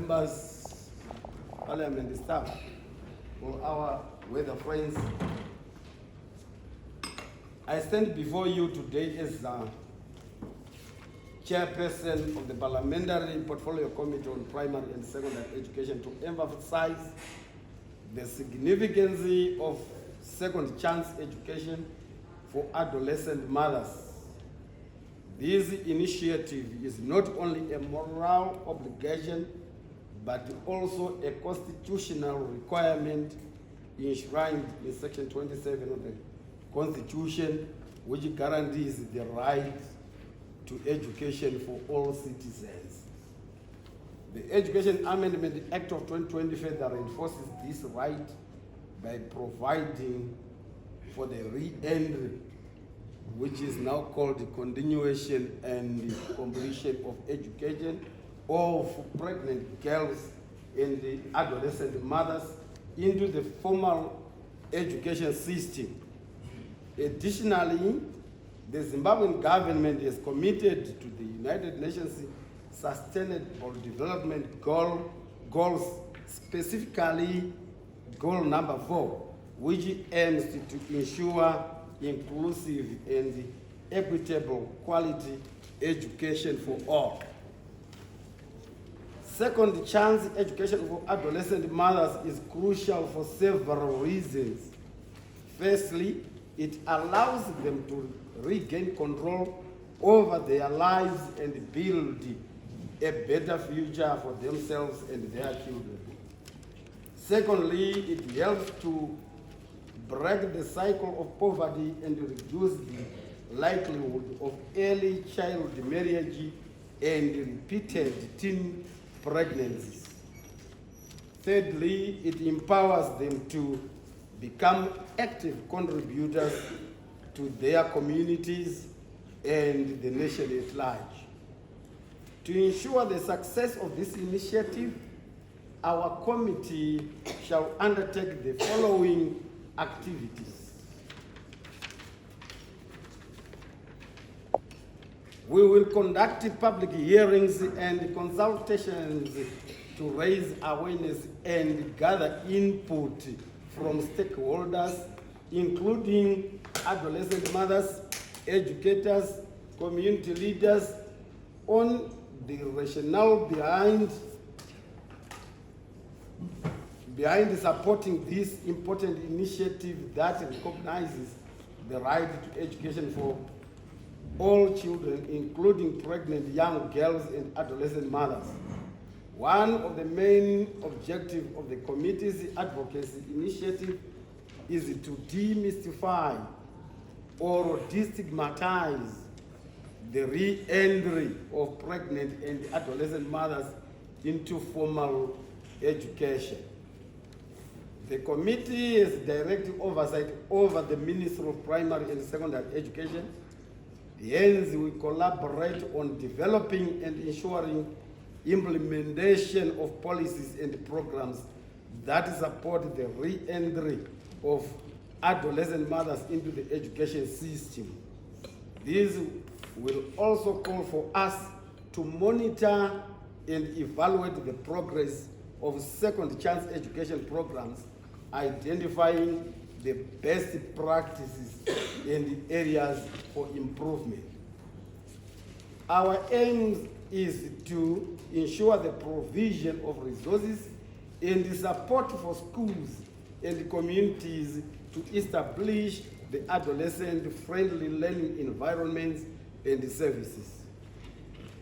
members, Parliament staff, all our weather friends, I stand before you today as chairperson of the Parliamentary Portfolio Committee on Primary and Secondary Education to emphasize the significance of second chance education for adolescent mothers. This initiative is not only a moral obligation, but also a constitutional requirement enshrined in Section 27 of the Constitution, which guarantees the right to education for all citizens. The Education Amendment Act of 2020 further reinforces this right by providing for the re-entry, which is now called the continuation and the completion of education of pregnant girls and the adolescent mothers into the formal education system. Additionally, the Zimbabwean government is committed to the United Nations Sustainable Development Goals, specifically goal number 4, which aims to ensure inclusive and equitable quality education for all. Second chance education for adolescent mothers is crucial for several reasons. Firstly, it allows them to regain control over their lives and build a better future for themselves and their children. Secondly, it helps to break the cycle of poverty and reduce the likelihood of early child marriage and repeated teen pregnancies. Thirdly, it empowers them to become active contributors to their communities and the nation at large. To ensure the success of this initiative, our committee shall undertake the following activities. We will conduct public hearings and consultations to raise awareness and gather input from stakeholders, including adolescent mothers, educators, community leaders, on the rationale behind supporting this important initiative that recognizes the right to education for all children, including pregnant young girls and adolescent mothers. One of the main objectives of the committee's advocacy initiative is to demystify or destigmatize the re-entry of pregnant and adolescent mothers into formal education. The committee has direct oversight over the Ministry of Primary and Secondary Education. Hence, we collaborate on developing and ensuring implementation of policies and programs that support the re-entry of adolescent mothers into the education system. This will also call for us to monitor and evaluate the progress of second chance education programs, identifying the best practices and areas for improvement. Our aim is to ensure the provision of resources and support for schools and communities to establish the adolescent-friendly learning environments and services.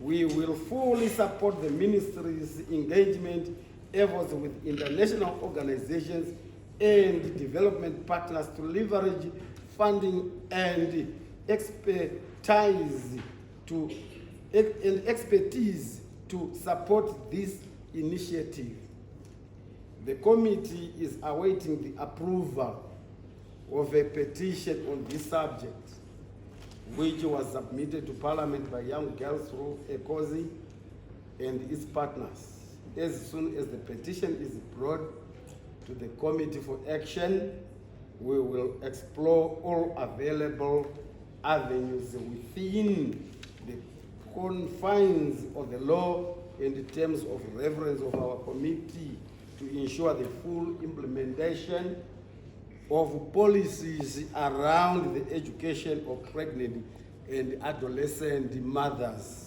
We will fully support the ministry's engagement efforts with international organizations and development partners to leverage funding and expertise to support this initiative. The committee is awaiting the approval of a petition on this subject, which was submitted to Parliament by young girls through FAWEZI and its partners. As soon as the petition is brought to the Committee for Action, we will explore all available avenues within the confines of the law and terms of reference of our committee to ensure the full implementation of policies around the education of pregnant and adolescent mothers.